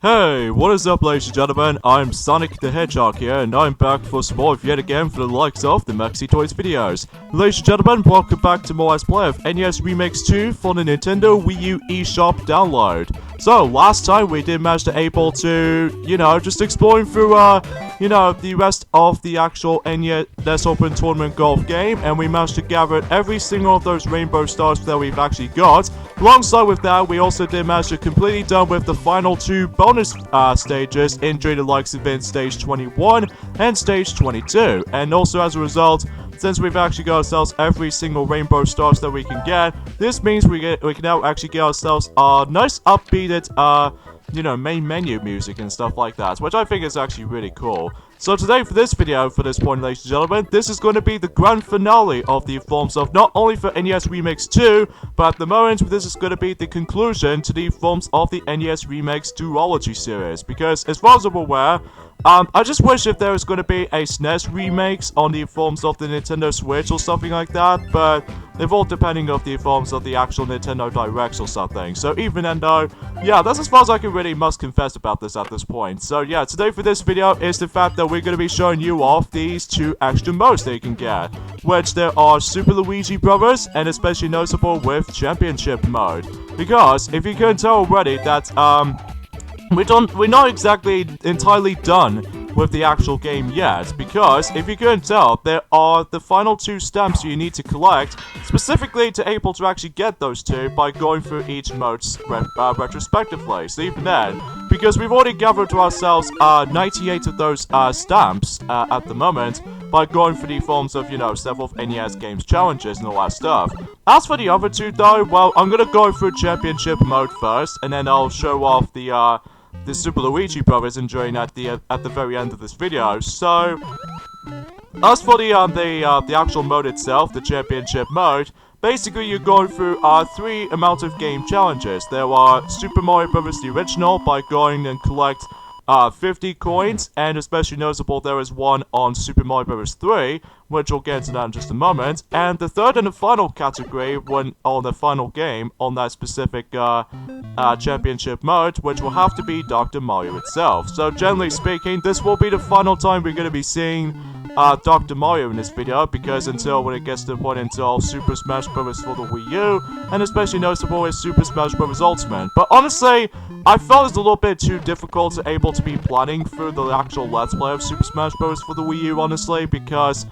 Hey, what is up ladies and gentlemen, I'm Sonic the Hedgehog here, and I'm back for some more yet again for the likes of the Maxi Toys videos. Ladies and gentlemen, welcome back to more Let's Play of NES Remix 2 for the Nintendo Wii U eShop download. So, last time we did manage to able to, just exploring through, the rest of the actual NES Open Tournament Golf game, and we managed to gather every single of those rainbow stars that we've actually got. Alongside with that, we also did manage to completely done with the final two bonus stages in the likes of in Stage 21 and Stage 22. And also as a result, since we've actually got ourselves every single rainbow stars that we can get, this means we can now actually get ourselves a nice upbeated, main menu music and stuff like that, which I think is actually really cool. So today for this video, for this point ladies and gentlemen, this is going to be the grand finale of the forms of not only for NES Remix 2, but at the moment this is going to be the conclusion to the forms of the NES Remix Duology series. Because as far as I'm aware, I just wish if there was going to be a SNES remakes on the forms of the Nintendo Switch or something like that, but they're all depending on the forms of the actual Nintendo Directs or something. So even then though, yeah, that's as far as I can really must confess about this at this point. So yeah, today for this video is the fact that we're going to be showing you off these two extra modes that you can get, which there are Super Luigi Brothers and especially noticeable with Championship mode. Because if you couldn't tell already that we're not exactly entirely done with the actual game yet, because if you couldn't tell, there are the final two stamps you need to collect, specifically to able to actually get those two by going through each mode retrospectively. So even then, because we've already gathered to ourselves 98 of those stamps at the moment by going through the forms of, several NES games challenges and all that stuff. As for the other two though, well, I'm gonna go through Championship mode first, and then I'll show off the Super Luigi Brothers enjoying at the very end of this video. So, as for the actual mode itself, the Championship mode, basically you're going through three amount of game challenges. There are Super Mario Brothers the original by going and collect 50 coins, and especially noticeable there is one on Super Mario Bros. 3, which we'll get into that in just a moment, and the third and the final category on the final game on that specific championship mode, which will have to be Dr. Mario itself. So generally speaking, this will be the final time we're going to be seeing Dr. Mario in this video, because until when it gets to the point until Super Smash Bros. For the Wii U, and especially noticeable is Super Smash Bros. Ultimate. But honestly, I felt it's a little bit too difficult to able to be planning through the actual Let's Play of Super Smash Bros. For the Wii U, honestly, because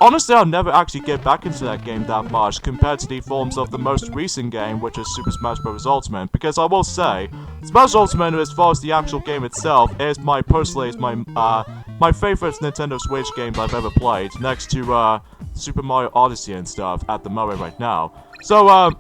honestly, I'll never actually get back into that game that much compared to the forms of the most recent game, which is Super Smash Bros. Ultimate. Because I will say, Smash Ultimate, as far as the actual game itself, is my favorite Nintendo Switch game I've ever played, next to Super Mario Odyssey and stuff at the moment right now. So,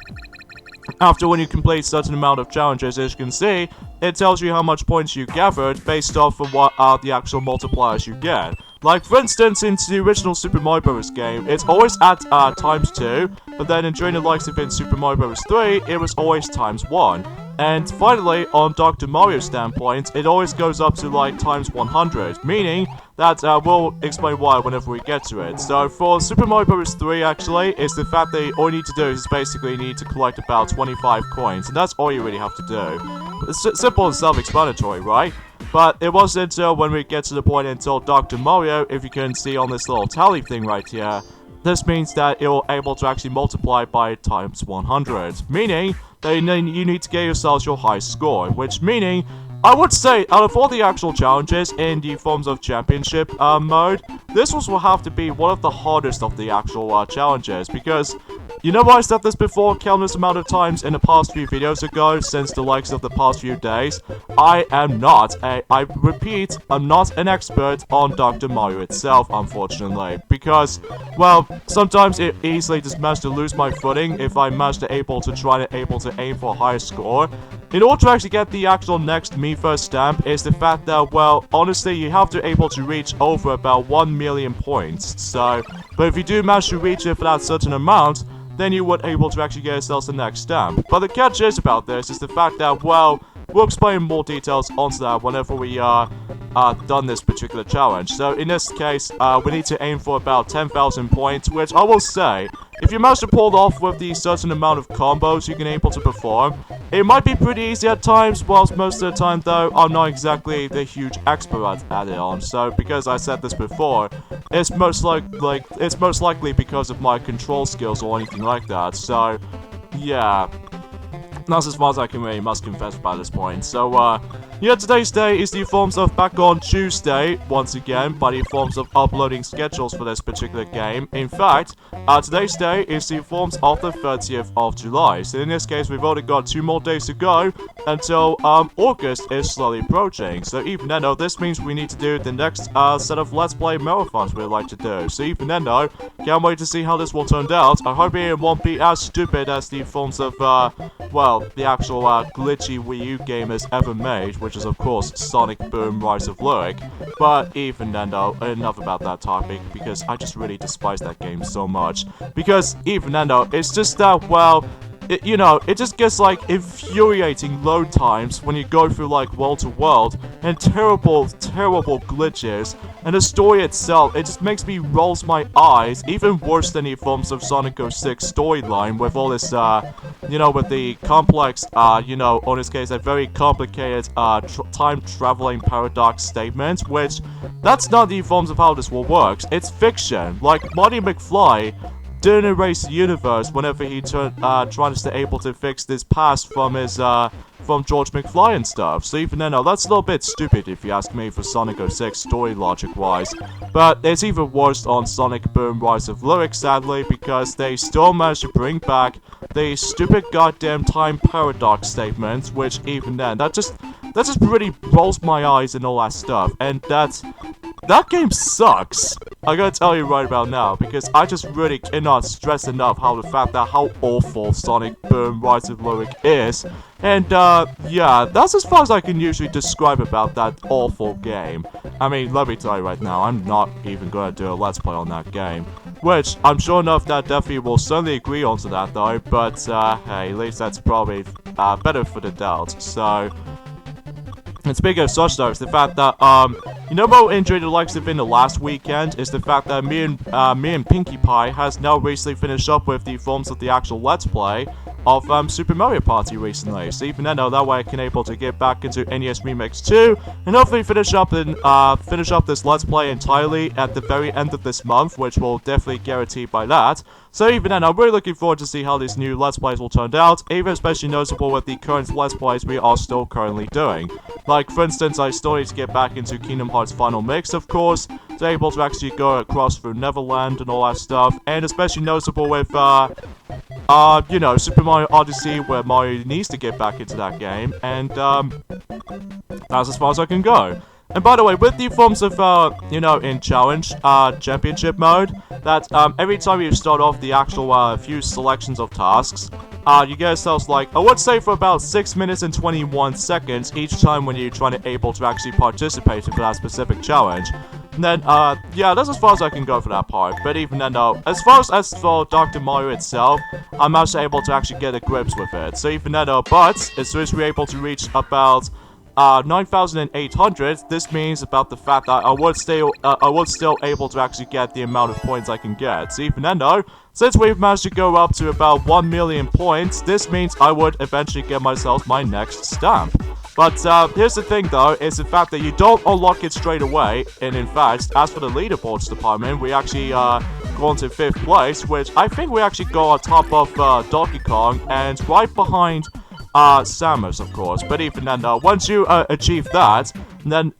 after when you complete a certain amount of challenges, as you can see, it tells you how much points you gathered based off of what are the actual multipliers you get. Like, for instance, in the original Super Mario Bros. Game, it's always at ×2, but then during the likes of in Super Mario Bros. 3, it was always ×1. And finally, on Dr. Mario's standpoint, it always goes up to like ×100, meaning that we'll explain why whenever we get to it. So for Super Mario Bros. 3, actually, is the fact that all you need to do is basically need to collect about 25 coins, and that's all you really have to do. It's simple and self-explanatory, right? But it wasn't until when we get to the point until Dr. Mario, if you can see on this little tally thing right here, this means that it will able to actually multiply by ×100, meaning that you need to get yourselves your highest score, which meaning, I would say, out of all the actual challenges in the forms of championship mode, this will have to be one of the hardest of the actual challenges, because, you know, I said this before countless amount of times in the past few videos ago, since the likes of the past few days, I repeat, I'm not an expert on Dr. Mario itself, unfortunately, because, well, sometimes it easily just managed to lose my footing if I managed to try to aim for a higher score. In order to actually get the actual next Me First stamp is the fact that, well, honestly, you have to able to reach over about 1 million points, so, but if you do manage to reach it for that certain amount, then you would able to actually get yourselves the next stamp. But the catch is about this is the fact that, well, we'll explain more details onto that whenever we done this particular challenge. So in this case, we need to aim for about 10,000 points, which I will say, if you manage to pull off with the certain amount of combos you can able to perform, It might be pretty easy at times, whilst most of the time though, I'm not exactly the huge expert at it on. So because I said this before, it's most likely because of my control skills or anything like that. So yeah. That's as far as I can really must confess by this point. So, yeah, today's day is the forms of back on Tuesday, once again, by the forms of uploading schedules for this particular game. In fact, today's day is the forms of the 30th of July. So in this case, we've only got 2 more days to go until, August is slowly approaching. So even then, though, this means we need to do the next, set of Let's Play marathons we'd like to do. So even then, though, can't wait to see how this will turn out. I hope it won't be as stupid as the forms of, well, the actual glitchy Wii U game has ever made, which is of course Sonic Boom Rise of Lyric. But even then though, enough about that topic, because I just really despise that game so much. Because even then though, it's just that, well, you know, it just gets like infuriating load times when you go through like world to world, and terrible glitches, and the story itself, it just makes me rolls my eyes, even worse than the forms of Sonic 06 storyline with all this, you know, with the complex, you know, in this case, a very complicated, time-traveling paradox statement, which, that's not the forms of how this will work. It's fiction. Like, Marty McFly didn't erase the universe whenever he tries to able to fix this past from his, from George McFly and stuff. So even then, that's a little bit stupid if you ask me for Sonic 06 story logic-wise. But it's even worse on Sonic Boom Rise of Lyric, sadly, because they still managed to bring back the stupid goddamn time paradox statements, which even then, that just really rolls my eyes and all that stuff. And that game sucks. I gotta tell you right about now, because I just really cannot stress enough how awful Sonic Boom Rise of Lyric is. And, yeah, that's as far as I can usually describe about that awful game. I mean, let me tell you right now, I'm not even gonna do a Let's Play on that game. Which, I'm sure enough that definitely will certainly agree onto that though, but, hey, at least that's probably, better for the doubt, so. And speaking of such though, it's the fact that, you know what injured the likes of in the last weekend is the fact that me and Pinkie Pie has now recently finished up with the forms of the actual Let's Play of Super Mario Party recently. So even then, that way I can able to get back into NES Remix 2 and hopefully finish up this Let's Play entirely at the very end of this month, which will definitely guarantee by that. So even then, I'm really looking forward to see how these new Let's Plays will turn out, even especially noticeable with the current Let's Plays we are still currently doing. Like, for instance, I still need to get back into Kingdom Hearts Final Mix, of course, to able to actually go across through Neverland and all that stuff, and especially noticeable with, you know, Super Mario Odyssey, where Mario needs to get back into that game, and, that's as far as I can go. And by the way, with the forms of, you know, in challenge, championship mode, that, every time you start off the actual, few selections of tasks, you get yourselves like, I would say for about 6 minutes and 21 seconds each time when you're trying to able to actually participate in that specific challenge. And then, yeah, that's as far as I can go for that part. But even then, though, as far as for Dr. Mario itself, I'm actually able to actually get a grips with it. So even then, but as soon as we're able to reach about 9,800, this means about the fact that I was still able to actually get the amount of points I can get. So even then though, since we've managed to go up to about 1 million points, this means I would eventually get myself my next stamp. But here's the thing though, is the fact that you don't unlock it straight away, and in fact, as for the leaderboards department, we actually go on to 5th place, which I think we actually go on top of Donkey Kong, and right behind Samus, of course. But even then, once you achieve that, then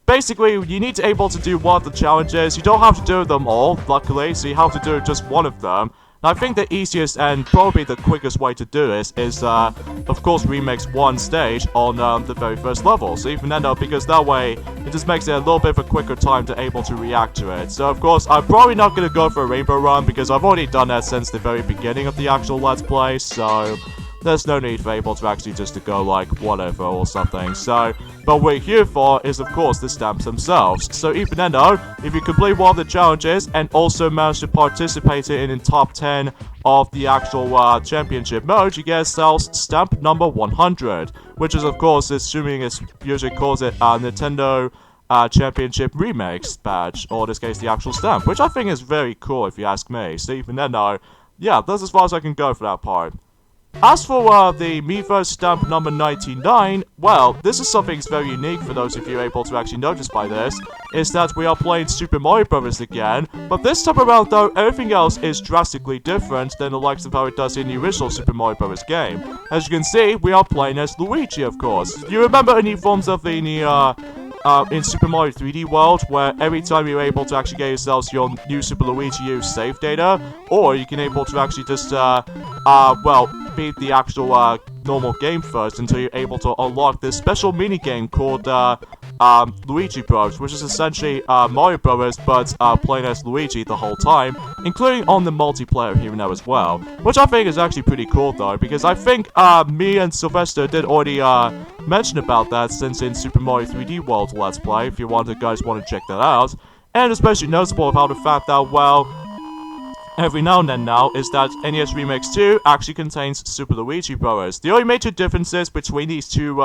basically you need to able to do one of the challenges. You don't have to do them all, luckily, so you have to do just one of them. And I think the easiest and probably the quickest way to do this is, of course, remix one stage on the very first level. So even then, because that way, it just makes it a little bit of a quicker time to able to react to it. So of course, I'm probably not going to go for a rainbow run, because I've already done that since the very beginning of the actual Let's Play, so there's no need for able to actually just to go like whatever or something. So, but what we're here for is of course the stamps themselves. So even then though, if you complete one of the challenges and also manage to participate in the top 10 of the actual championship mode, you get yourselves stamp number 100, which is of course, assuming it's usually calls it Nintendo Championship Remakes badge, or in this case the actual stamp, which I think is very cool if you ask me. So even then though, yeah, that's as far as I can go for that part. As for the Miiverse stamp number 99, well, this is something that's very unique for those of you able to actually notice by this, is that we are playing Super Mario Bros. Again, but this time around though, everything else is drastically different than the likes of how it does in the original Super Mario Bros. Game. As you can see, we are playing as Luigi, of course. You remember any forms of the in Super Mario 3D World, where every time you're able to actually get yourselves your new Super Luigi U save data, or you can able to actually just, well, beat the actual, normal game first until you're able to unlock this special mini-game called, Luigi Bros, which is essentially, Mario Bros, but, playing as Luigi the whole time, including on the multiplayer here and there as well, which I think is actually pretty cool, though, because I think, me and Sylvester did already, mention about that since in Super Mario 3D World Let's Play, if you guys want to check that out, and especially noticeable about the fact that, well, every now and then now, is that NES Remix 2 actually contains Super Luigi Bros. The only major differences between these two,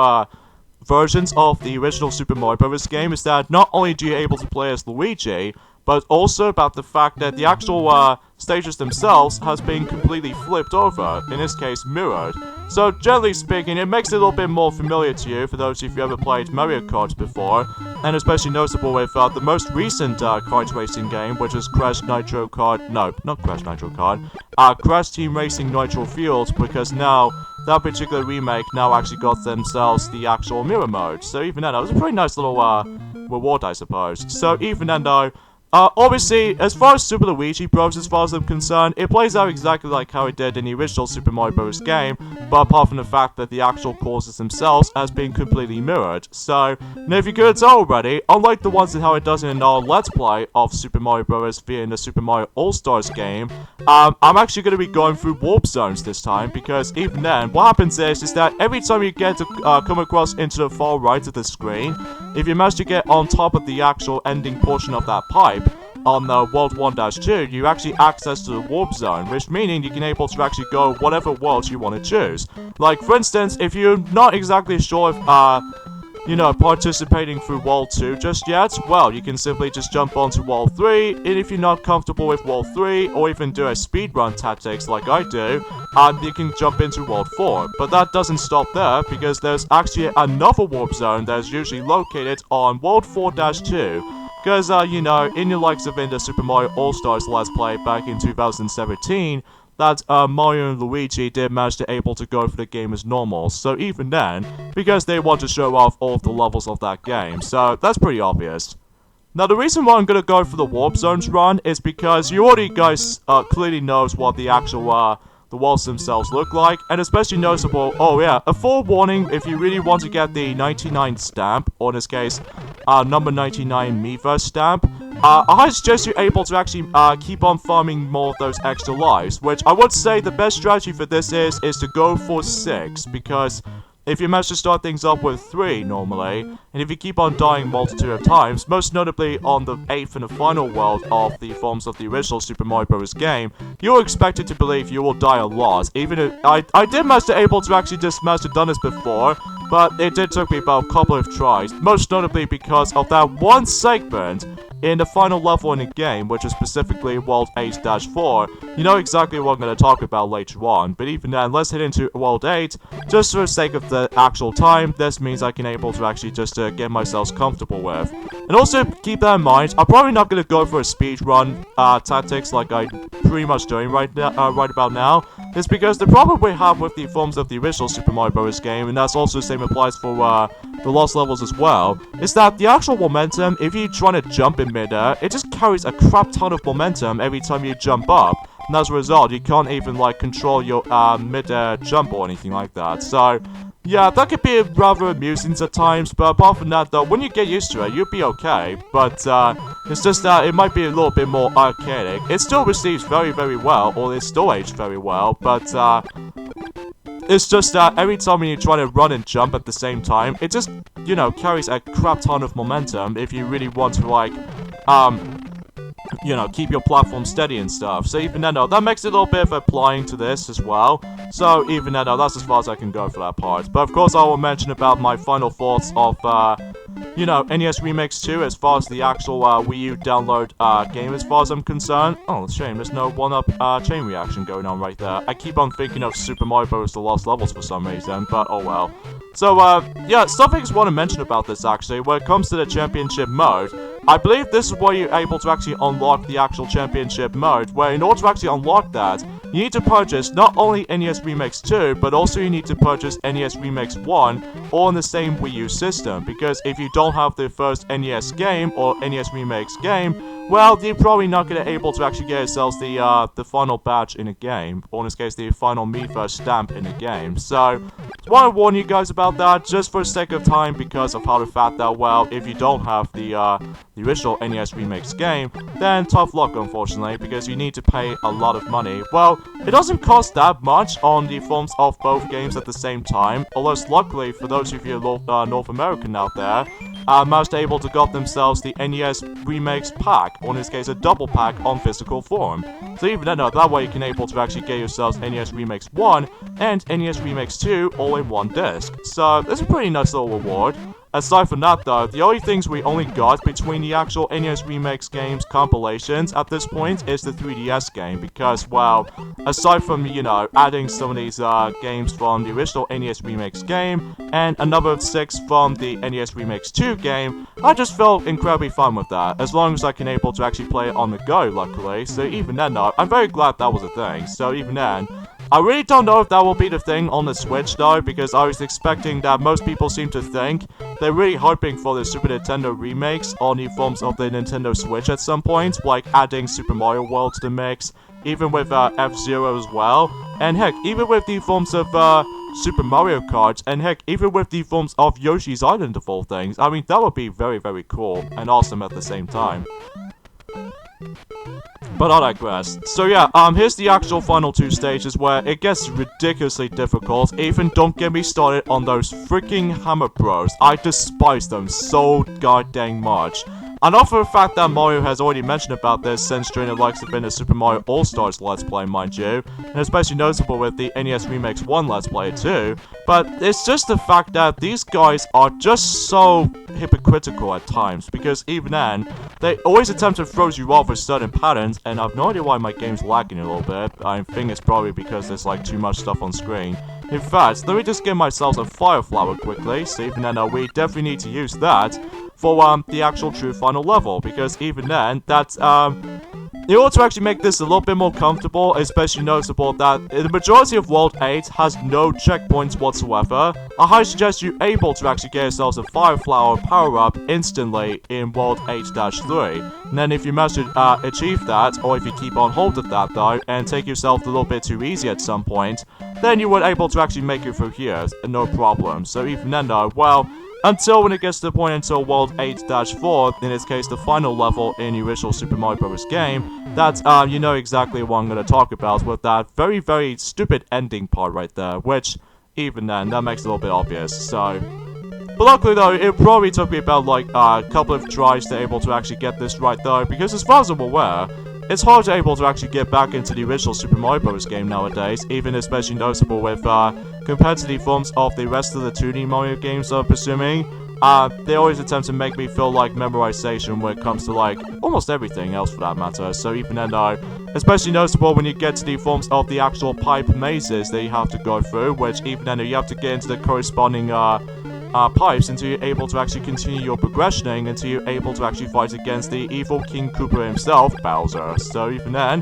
versions of the original Super Mario Bros. Game is that not only do you able to play as Luigi, but also about the fact that the actual, stages themselves has been completely flipped over, in this case, mirrored. So, generally speaking, it makes it a little bit more familiar to you, for those of you who ever played Mario Kart before, and especially noticeable with, the most recent, kart racing game, which is Crash Nitro Kart, no, not Crash Nitro Kart, Crash Team Racing Nitro Fuels, because now, that particular remake now actually got themselves the actual mirror mode. So even then, that was a pretty nice little, reward, I suppose. So even then, though, obviously, as far as Super Luigi Bros. As far as I'm concerned, it plays out exactly like how it did in the original Super Mario Bros. Game, but apart from the fact that the actual courses themselves has been completely mirrored. So, now if you couldn't tell already, unlike the ones in how it does in our Let's Play of Super Mario Bros. Via in the Super Mario All-Stars game, I'm actually going to be going through warp zones this time, because even then, what happens is that every time you get to come across into the far right of the screen, if you manage to get on top of the actual ending portion of that pipe, on World 1-2, you actually access to the warp zone, which meaning you can able to actually go whatever worlds you want to choose. Like, for instance, if you're not exactly sure if, you know, participating through World 2 just yet, well, you can simply just jump onto World 3, and if you're not comfortable with World 3, or even do a speedrun tactics like I do, you can jump into World 4. But that doesn't stop there, because there's actually another warp zone that is usually located on World 4-2. Because, you know, in the likes of in the Super Mario All-Stars Let's Play back in 2017, that Mario and Luigi did manage to able to go for the game as normal. So even then, because they want to show off all of the levels of that game. So that's pretty obvious. Now, the reason why I'm going to go for the Warp Zones run is because you already guys clearly knows what the actual the walls themselves look like, and especially noticeable, oh yeah, a forewarning if you really want to get the 99 stamp, or in this case, number 99 Miiverse stamp, I suggest you're able to actually keep on farming more of those extra lives, which I would say the best strategy for this is to go for 6, because if you manage to start things up with 3 normally, and if you keep on dying multitude of times, most notably on the 8th and the final world of the forms of the original Super Mario Bros. Game, you're expected to believe you will die a lot. Even if I did manage to able to actually just manage to done this before, but it did took me about a couple of tries, most notably because of that one segment in the final level in the game, which is specifically World 8-4. You know exactly what I'm going to talk about later on, but even then, let's head into World 8. Just for the sake of the actual time, this means I can able to actually just get myself comfortable with. And also, keep that in mind, I'm probably not going to go for a speedrun tactics like I'm pretty much doing right about now. It's because the problem we have with the forms of the original Super Mario Bros. Game, and that's also the same applies for the lost levels as well, is that the actual momentum, if you're trying to jump in midair, it just carries a crap ton of momentum every time you jump up. And as a result, you can't even like control your mid-air jump or anything like that. So, yeah, that could be rather amusing at times, but apart from that though, when you get used to it, you'll be okay. But it's just that it might be a little bit more archaic. It still receives very, very well, or it's still aged very well, but it's just that every time when you try to run and jump at the same time, it just, you know, carries a crap ton of momentum if you really want to, like, you know, keep your platform steady and stuff. So even then, that makes it a little bit of applying to this as well. So even then, that's as far as I can go for that part. But of course, I will mention about my final thoughts of you know, NES Remix 2 as far as the actual Wii U download game as far as I'm concerned. Oh, it's a shame, there's no one-up chain reaction going on right there. I keep on thinking of Super Mario Bros. The Lost Levels for some reason, but oh well. So, yeah, something I just want to mention about this, actually, when it comes to the championship mode, I believe this is where you're able to actually unlock the actual championship mode, where in order to actually unlock that, you need to purchase not only NES Remix 2, but also you need to purchase NES Remix 1, all in the same Wii U system, because if you don't have the first NES game, or NES Remix game, well, you're probably not going to be able to actually get yourselves the final badge in a game, or in this case, the final Miiverse stamp in a game. So, just want to warn you guys about that, just for the sake of time, because of how the fact that, well, if you don't have the original NES Remix game, then tough luck, unfortunately, because you need to pay a lot of money. Well, it doesn't cost that much on the forms of both games at the same time, although luckily, for those of you North American out there, managed to able to got themselves the NES Remix pack, or in this case a double pack on physical form. So even then, that way you can able to actually get yourselves NES Remix 1 and NES Remix 2 all in one disc. So this is a pretty nice little reward. Aside from that though, the only things we only got between the actual NES Remix games compilations at this point is the 3DS game, because, well, aside from, you know, adding some of these games from the original NES Remix game, and another 6 from the NES Remix 2 game, I just felt incredibly fun with that, as long as I can able to actually play it on the go, luckily. So even then though, I'm very glad that was a thing, so even then, I really don't know if that will be the thing on the Switch though, because I was expecting that most people seem to think they're really hoping for the Super Nintendo remakes on the forms of the Nintendo Switch at some point, like adding Super Mario World to the mix, even with F-Zero as well, and heck, even with the forms of Super Mario Kart, and heck, even with the forms of Yoshi's Island of all things. I mean, that would be very, very cool and awesome at the same time. But I digress. So yeah, here's the actual final 2 stages where it gets ridiculously difficult. Even don't get me started on those freaking Hammer Bros. I despise them so goddamn much. And off of the fact that Mario has already mentioned about this since during the likes of the Super Mario All-Stars Let's Play, mind you, and especially noticeable with the NES Remix 1 Let's Play too, but it's just the fact that these guys are just so hypocritical at times, because even then, they always attempt to throw you off with certain patterns, and I've no idea why my game's lagging a little bit. I think it's probably because there's like too much stuff on screen. In fact, let me just give myself a fire flower quickly, so even then we definitely need to use that for the actual true final level, because even then, that's in order to actually make this a little bit more comfortable, especially noticeable that the majority of World 8 has no checkpoints whatsoever, I highly suggest you able to actually get yourselves a Fire Flower power-up instantly in World 8-3. And then if you manage to achieve that, or if you keep on hold of that though, and take yourself a little bit too easy at some point, then you would able to actually make it through here, no problem. So even then though, well, until when it gets to the point until World 8-4, in this case the final level in the original Super Mario Bros. Game, that, you know exactly what I'm going to talk about with that very, very stupid ending part right there, which, even then, that makes it a little bit obvious, so... But luckily though, it probably took me about like a couple of tries to able to actually get this right though, because as far as I'm aware, it's hard to able to actually get back into the original Super Mario Bros. Game nowadays, even especially noticeable with, compared to the forms of the rest of the 2D Mario games, I'm presuming, they always attempt to make me feel like memorization when it comes to, like, almost everything else for that matter, so even then, especially noticeable when you get to the forms of the actual pipe mazes that you have to go through, which even then, you have to get into the corresponding, pipes until you're able to actually continue your progressioning until you're able to actually fight against the evil King Koopa himself, Bowser. So even then,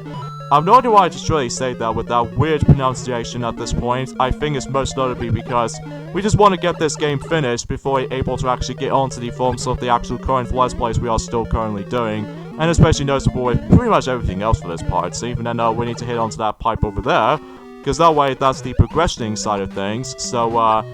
I have no idea why I just really say that with that weird pronunciation at this point. I think it's most notably because we just want to get this game finished before we're able to actually get onto the forms of the actual current Let's Plays we are still currently doing. And especially noticeable with pretty much everything else for this part. So even then, we need to hit onto that pipe over there, because that way that's the progressioning side of things. So,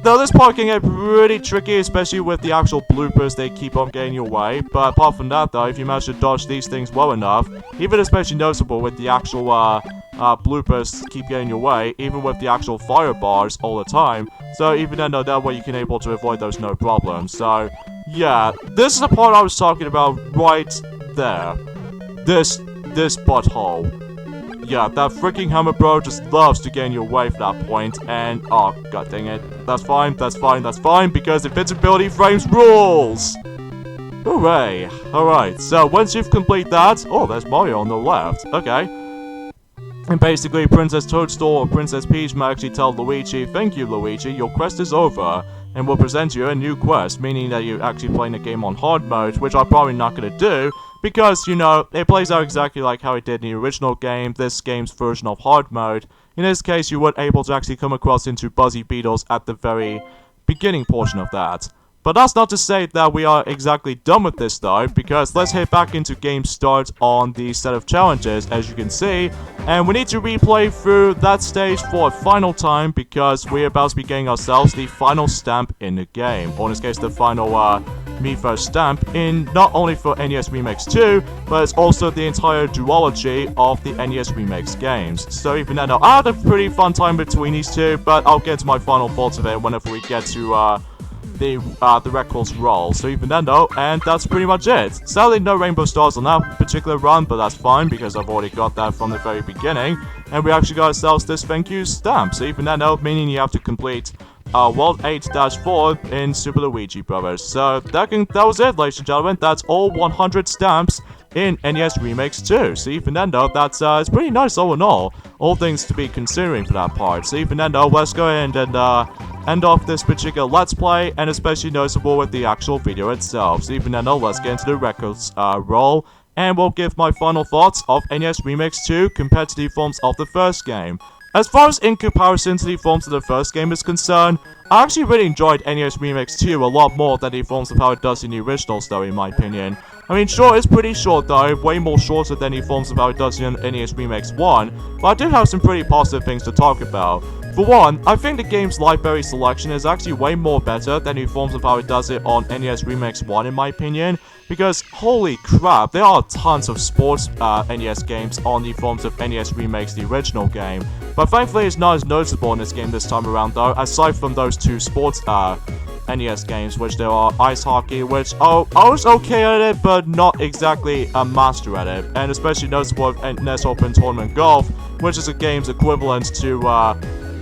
though this part can get pretty tricky, especially with the actual bloopers they keep on getting your way, but apart from that though, if you manage to dodge these things well enough, even especially noticeable with the actual bloopers keep getting your way, even with the actual fire bars all the time, so even then though, that way you can able to avoid those no problem. So yeah, this is the part I was talking about right there. This butthole. yeah, that freaking hammer bro just loves to get in your way for that point, and oh god dang it. That's fine, because invincibility frames rules! Hooray! Alright, so once you've completed that, oh, there's Mario on the left, okay. And basically, Princess Toadstool or Princess Peach might actually tell Luigi, "Thank you, Luigi, your quest is over," and will present you a new quest, meaning that you're actually playing the game on hard mode, which I'm probably not going to do, because, you know, it plays out exactly like how it did in the original game, this game's version of hard mode. In this case, you weren't able to actually come across into Buzzy Beetles at the very beginning portion of that. But that's not to say that we are exactly done with this though, because let's head back into game start on the set of challenges, as you can see, and we need to replay through that stage for a final time, because we're about to be getting ourselves the final stamp in the game, or in this case the final Me First stamp, in not only for NES Remix 2, but it's also the entire duology of the NES Remix games. So even then, I had a pretty fun time between these two, but I'll get to my final thoughts of it whenever we get to the records roll. So even then though, and that's pretty much it. Sadly no rainbow stars on that particular run, but that's fine because I've already got that from the very beginning, and we actually got ourselves this thank you stamp. So even then though, meaning you have to complete World 8-4 in Super Luigi Brothers. So that was it, ladies and gentlemen. That's all 100 stamps in NES Remix 2. So even then though, that's it's pretty nice all in all things to be considering for that part. So even then though, let's go ahead and end off this particular Let's Play, and especially noticeable with the actual video itself. So even then though, let's get into the records roll, and we'll give my final thoughts of NES Remix 2 compared to the forms of the first game. As far as in comparison to the forms of the first game is concerned, I actually really enjoyed NES Remix 2 a lot more than the forms of how it does in the originals though, in my opinion. I mean, sure, it's pretty short though, way more shorter than the forms of how it does in NES Remix 1, but I do have some pretty positive things to talk about. For one, I think the game's library selection is actually way more better than the forms of how it does it on NES Remix 1 in my opinion, because holy crap, there are tons of sports NES games on the forms of NES Remix, the original game, but thankfully it's not as noticeable in this game this time around though, aside from those two sports NES games, which there are ice hockey, which I was okay at it, but not exactly a master at it, and especially noticeable with NES Open Tournament Golf, which is a game's equivalent to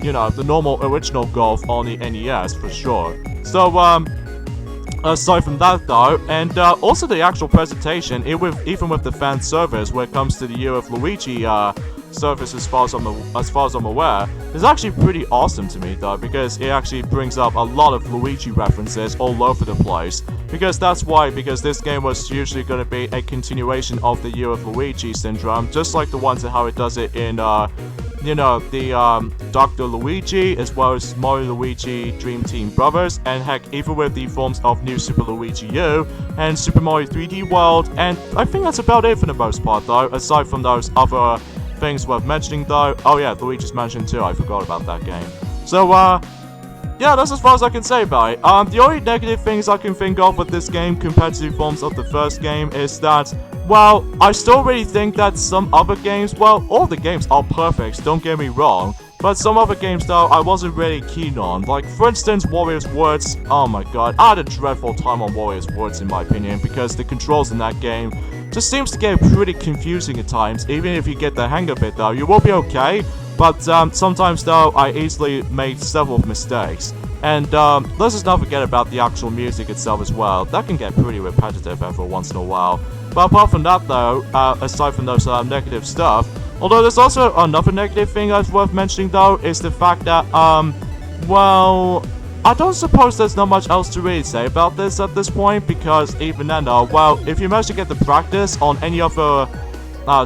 you know, the normal original golf on the NES for sure. So aside from that though, and also the actual presentation, even with the fan service when it comes to the Year of Luigi service, as far as I'm aware, is actually pretty awesome to me though, because it actually brings up a lot of Luigi references all over the place. Because this game was usually going to be a continuation of the Year of Luigi syndrome, just like the ones that how it does it in you know, the Dr. Luigi, as well as Mario Luigi Dream Team Brothers, and heck, even with the forms of New Super Luigi U and Super Mario 3D World, and I think that's about it for the most part though, aside from those other things worth mentioning though. Oh yeah, Luigi's Mansion 2, I forgot about that game. So yeah, that's as far as I can say about it. The only negative things I can think of with this game compared to the forms of the first game is that, well, I still really think that some other games, well, all the games are perfect, don't get me wrong, but some other games though I wasn't really keen on. Like for instance, Warriors Words. Oh my god, I had a dreadful time on Warriors Words in my opinion, because the controls in that game just seems to get pretty confusing at times. Even if you get the hang of it though, you will be okay. But sometimes though, I easily made several mistakes. And let's just not forget about the actual music itself as well. That can get pretty repetitive every once in a while. But apart from that though, aside from those negative stuff, although there's also another negative thing that's worth mentioning though, is the fact that, well, I don't suppose there's not much else to really say about this at this point, because even then though, well, if you manage to get the practice on any other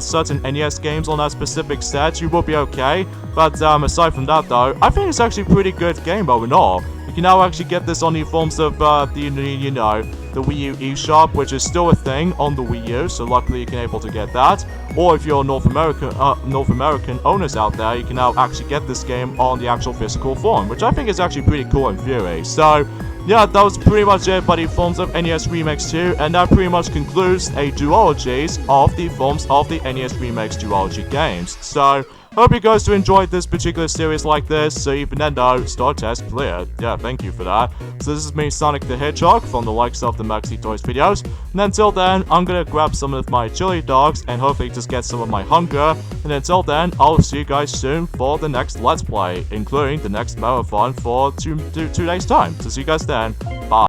certain NES games on that specific set, you will be okay. But aside from that though, I think it's actually a pretty good game all in all. You can now actually get this on the forms of you know, the Wii U eShop, which is still a thing on the Wii U, so luckily you can able to get that. Or if you're North American owners out there, you can now actually get this game on the actual physical form, which I think is actually pretty cool in theory. So yeah, that was pretty much it by the forms of NES Remix 2, and that pretty much concludes a duologies of the forms of the NES Remix duology games. So Hope you guys do enjoy this particular series like this. So even Nintendo, Star Test clear. Yeah, thank you for that. So this is me, Sonic the Hedgehog, from the likes of the Maxi Toys videos. And until then, I'm gonna grab some of my chili dogs and hopefully just get some of my hunger. And until then, I'll see you guys soon for the next Let's Play, including the next marathon for two days time. So see you guys then. Bye.